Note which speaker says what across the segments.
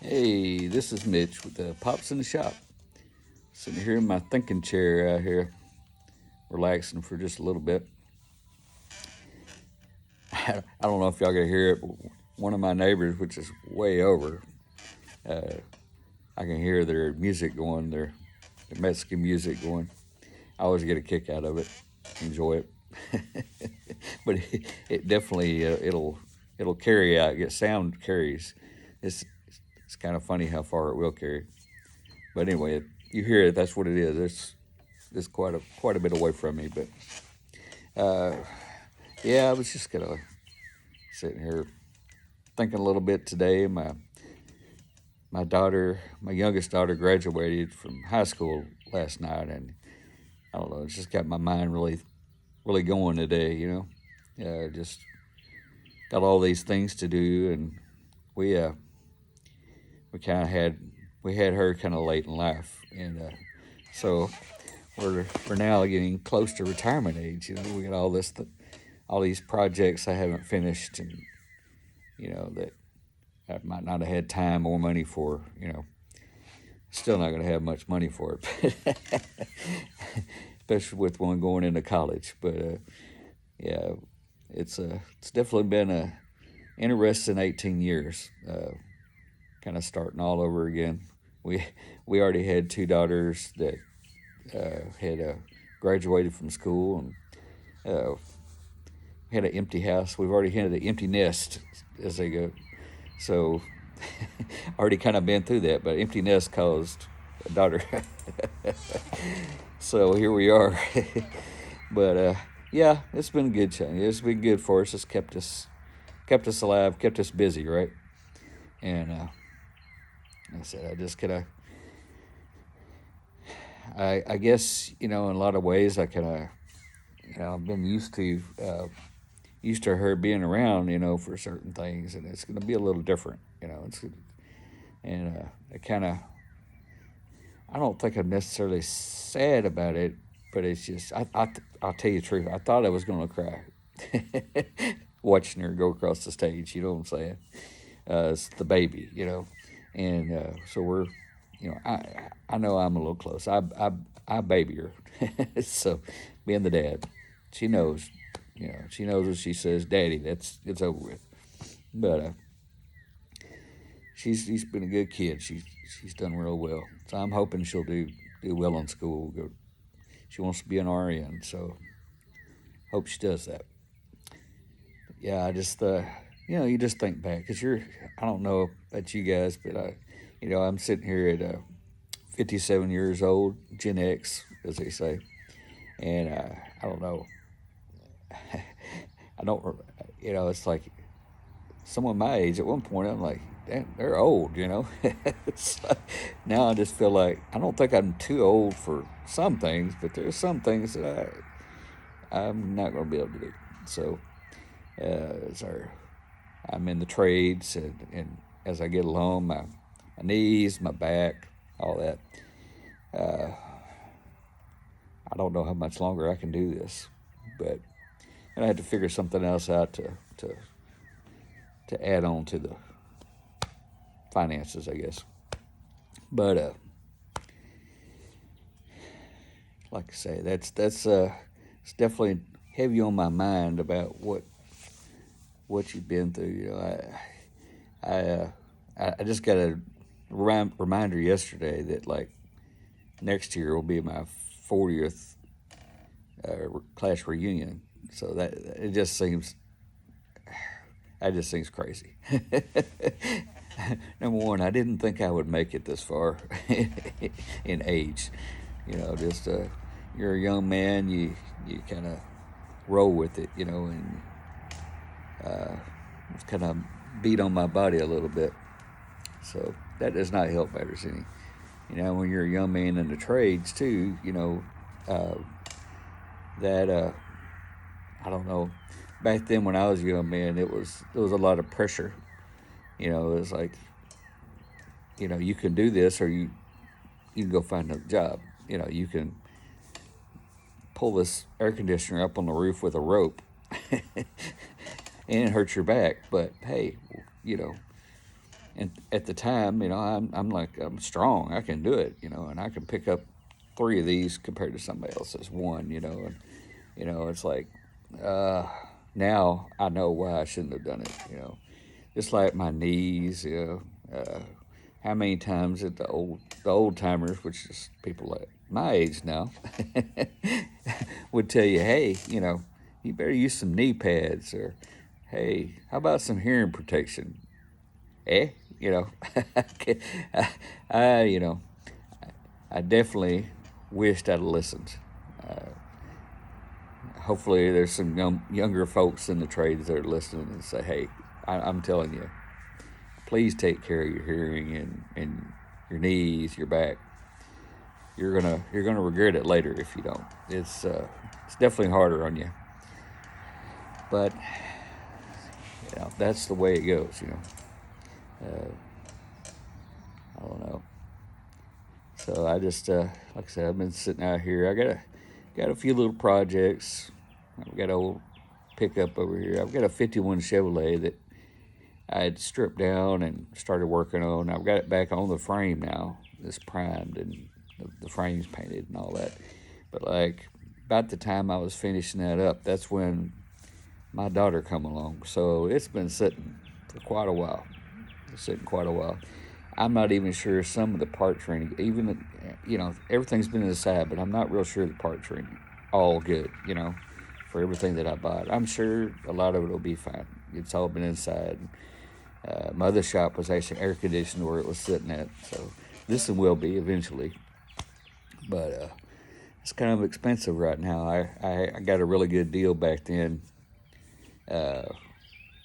Speaker 1: Hey, this is Mitch with the Pops in the Shop. Sitting here in my thinking chair out here, relaxing for just a little bit. I don't know if y'all can hear it, but one of my neighbors, which is way over, uh, I can hear their music going, their Mexican music going. I always get a kick out of it, enjoy it. But it definitely it'll carry out, get sound carries. It's it's kind of funny how far it will carry. But anyway, you hear it. That's what it is. It's quite a bit away from me. But uh, yeah, I was just kind of sitting here thinking a little bit today. My youngest daughter, graduated from high school last night, and I don't know. It's just got my mind really going today. Just got all these things to do, and we uh, we kind of had her kind of late in life, and so we're now getting close to retirement age. We got all these projects I haven't finished, and that I might not have had time or money for. Still not going to have much money for it, especially with one going into college. But yeah, it's definitely been a interesting 18 years. Kind of starting all over again. We we already had two daughters that had graduated from school, and had an empty house. We've already had an empty nest, as they go. So already kind of been through that, but empty nest caused a daughter. So here we are. But yeah, it's been a good change. It's been good for us. It's kept us alive, kept us busy, right? And like I said, I just kind of, I guess, in a lot of ways, I kind of, I've been used to her being around, for certain things, and it's going to be a little different, It's and it kind of, I don't think I'm necessarily sad about it, but it's just, I'll tell you the truth. I thought I was going to cry watching her go across the stage. You know what I'm saying? It's the baby, and so I know I'm a little close. I baby her, so being the dad, she knows, she knows when she says "daddy," it's over with. But she's been a good kid. She's done real well. So I'm hoping she'll do well in school. She wants to be an RN, so hope she does that. Yeah, I just you just think back, because I don't know about you guys, but I'm sitting here at 57 years old, Gen X, as they say, and I don't know. I don't, it's like someone my age at one point, I'm like, damn, they're old, It's like, now I just feel like I don't think I'm too old for some things, but there's some things that I'm not going to be able to do. So, I'm in the trades, and as I get along, my knees, my back, all that. I don't know how much longer I can do this, but I have to figure something else out to add on to the finances, I guess. But like I say, that's it's definitely heavy on my mind about what you've been through. I just got a reminder yesterday that, like, next year will be my 40th class reunion. So that just seems crazy. Number one, I didn't think I would make it this far in age. Just you're a young man, you kind of roll with it, and it's kind of beat on my body a little bit. So that does not help matters any. When you're a young man in the trades too, that I don't know. Back then, when I was a young man, there was a lot of pressure. It was like, you can do this, or you can go find another job. You can pull this air conditioner up on the roof with a rope, and it hurts your back. But hey, And at the time, I'm like, I'm strong. I can do it, and I can pick up 3 of these compared to somebody else's one, and it's like, uh, now I know why I shouldn't have done it. Just like my knees, how many times at the old timers, which is people like my age now, would tell you, hey, you better use some knee pads, or hey, how about some hearing protection? Eh, you know, I, I you know, I definitely wished I'd listened. Hopefully, there's some younger folks in the trades that are listening and say, hey, I'm telling you, please take care of your hearing and your knees, your back. You're gonna regret it later if you don't. It's definitely harder on you, but that's the way it goes. I don't know. So I just like I said, I've been sitting out here. I got a few little projects. I've got an old pickup over here. I've got a '51 Chevrolet that I had stripped down and started working on. I've got it back on the frame now. It's primed and the frame's painted and all that. But like about the time I was finishing that up, that's when my daughter come along. So it's been sitting for quite a while. I'm not even sure some of the parts are any, even, everything's been inside, but I'm not real sure the parts are all good, for everything that I bought. I'm sure a lot of it will be fine. It's all been inside. My other shop was actually air conditioned where it was sitting at, so this one will be eventually. But it's kind of expensive right now. I got a really good deal back then.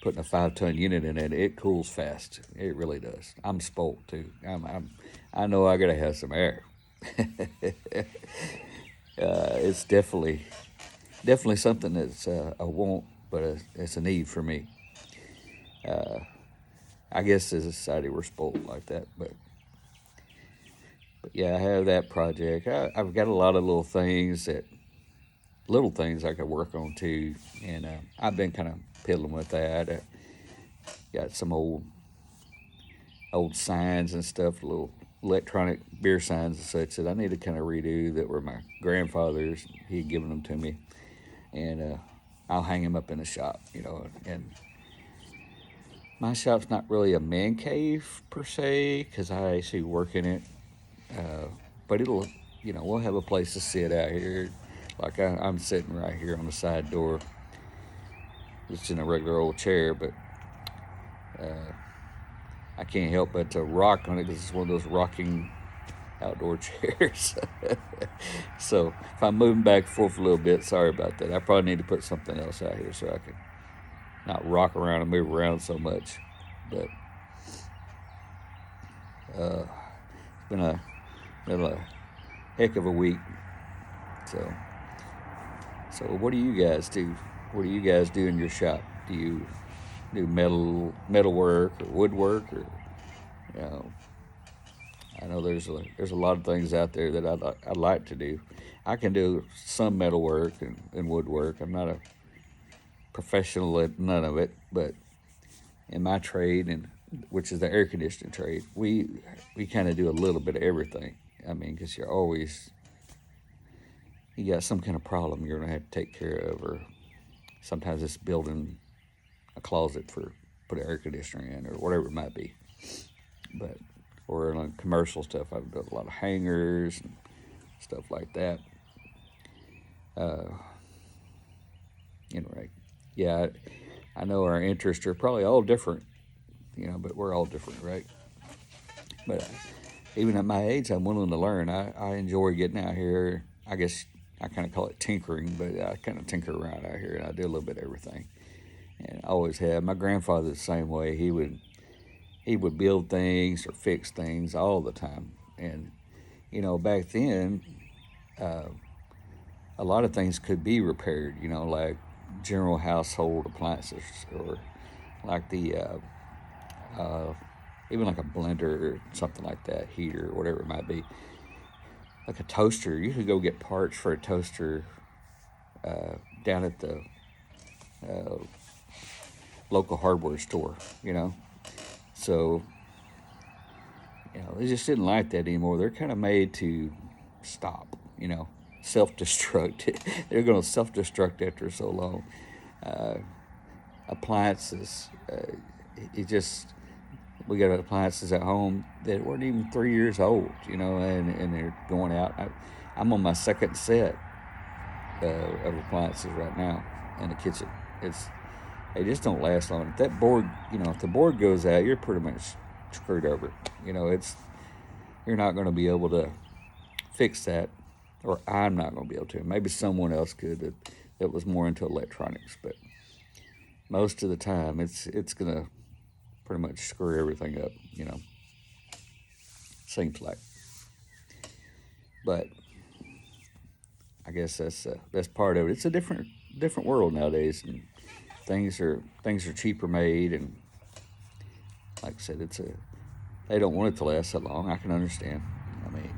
Speaker 1: Putting a 5-ton unit in it, it cools fast. It really does. I'm spoiled too. I know I gotta have some air. It's definitely something that's a want, but it's a need for me. I guess as a society we're spoiled like that, but yeah, I have that project. I've got a lot of little things I could work on too, and I've been kind of piddling with that. Got some old signs and stuff, little electronic beer signs and such that I need to kind of redo that were my grandfather's. He had given them to me, and I'll hang them up in the shop, and my shop's not really a man cave per se because I actually work in it, but it'll, we'll have a place to sit out here. Like I'm sitting right here on the side door, just in a regular old chair, but I can't help but to rock on it because it's one of those rocking outdoor chairs. So if I'm moving back and forth a little bit, sorry about that. I probably need to put something else out here so I can not rock around and move around so much. But it's been a heck of a week. So what do you guys do? What do you guys do in your shop? Do you do metal work or woodwork, or I know there's a lot of things out there that I'd like to do. I can do some metal work and woodwork. I'm not a professional at none of it, but in my trade, and which is the air conditioning trade, we kind of do a little bit of everything. I mean, because you got some kind of problem you're gonna have to take care of, or sometimes it's building a closet for put an air conditioner in, or whatever it might be. But or on commercial stuff, I've done a lot of hangers and stuff like that. Anyway, yeah, I know our interests are probably all different, but we're all different, right? But even at my age, I'm willing to learn. I enjoy getting out here. I guess I kind of call it tinkering, but I kind of tinker around out here, and I do a little bit of everything. And I always have. My grandfather the same way. He would build things or fix things all the time. And back then, a lot of things could be repaired. Like general household appliances, or like the even like a blender or something like that, heater or whatever it might be. Like a toaster, you could go get parts for a toaster down at the local hardware store, So They just didn't like that anymore. They're kind of made to stop, self-destruct. They're going to self-destruct after so long. Uh, Appliances, it just we got appliances at home that weren't even 3 years old, and they're going out. I'm on my second set of appliances right now in the kitchen. It's They just don't last long. If that board, if the board goes out, you're pretty much screwed over. You're not going to be able to fix that, or I'm not going to be able to. Maybe someone else could that was more into electronics, but most of the time it's going to pretty much screw everything up. Seems like. But I guess that's part of it. It's a different world nowadays, and things are cheaper made, and like I said, they don't want it to last that long. I can understand. I mean,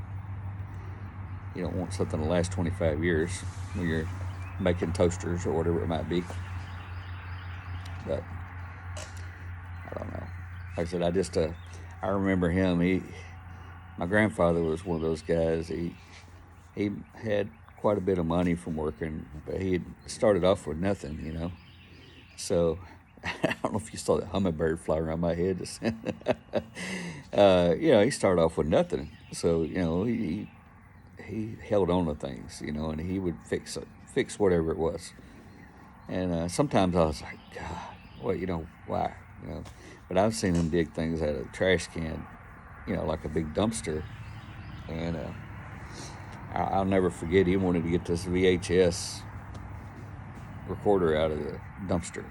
Speaker 1: you don't want something to last 25 years when you're making toasters or whatever it might be. But I don't know. Like I said, I remember him. My grandfather was one of those guys. He had quite a bit of money from working, but he had started off with nothing. So I don't know if you saw that hummingbird fly around my head. He started off with nothing. So he held on to things, and he would fix whatever it was. And sometimes I was like, God, why, But I've seen him dig things out of a trash can, like a big dumpster. And I'll never forget, he wanted to get this VHS recorder out of the dumpster,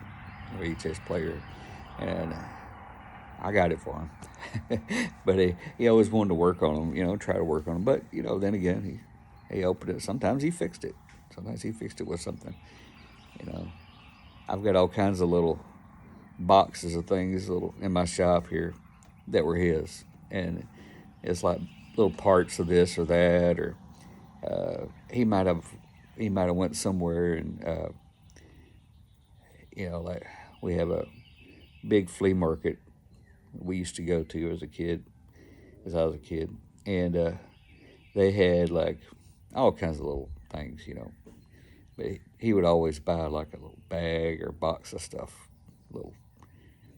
Speaker 1: VHS player, and I got it for him. But he always wanted to work on them, try to work on them. But then again, he opened it. Sometimes he fixed it. Sometimes he fixed it with something. I've got all kinds of little boxes of things in my shop here that were his, and it's like little parts of this or that, or he might have went somewhere and like we have a big flea market we used to go to as I was a kid, and they had like all kinds of little things, but he would always buy like a little bag or box of stuff,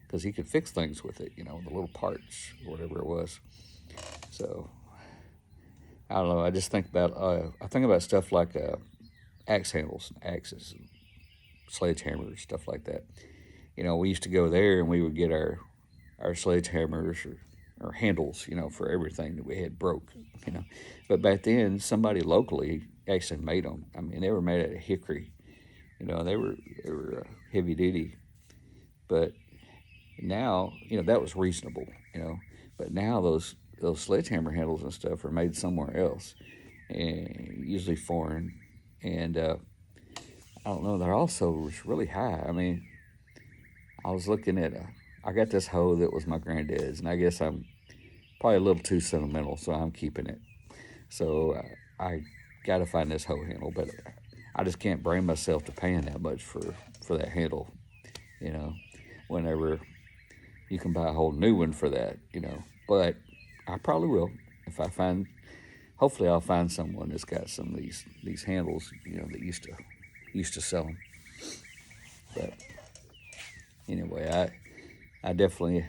Speaker 1: because he could fix things with it, the little parts or whatever it was. So I don't know. I just think about stuff like axe handles, axes, and sledgehammers, stuff like that. We used to go there and we would get our sledgehammers or handles, for everything that we had broke, But back then, somebody locally actually made them. I mean, they were made out of hickory. They were heavy duty. But now, that was reasonable, But now those sledgehammer handles and stuff are made somewhere else, and usually foreign. And I don't know, they're also really high. I mean, I was looking at I got this hoe that was my granddad's, and I guess I'm probably a little too sentimental, so I'm keeping it. So I got to find this hoe handle, but I just can't bring myself to paying that much for that handle, whenever you can buy a whole new one for that, But I probably will if I find. Hopefully, I'll find someone that's got some of these handles, that used to sell them. But anyway, I definitely,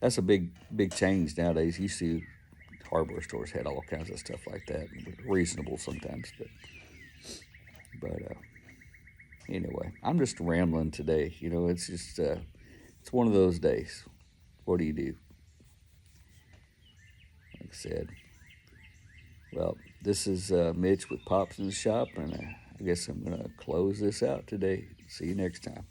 Speaker 1: that's a big change nowadays. You see, hardware stores had all kinds of stuff like that, reasonable sometimes, but anyway, I'm just rambling today. It's just it's one of those days. What do you do? Like I said. Well, this is Mitch with Pops in the Shop, and I guess I'm going to close this out today. See you next time.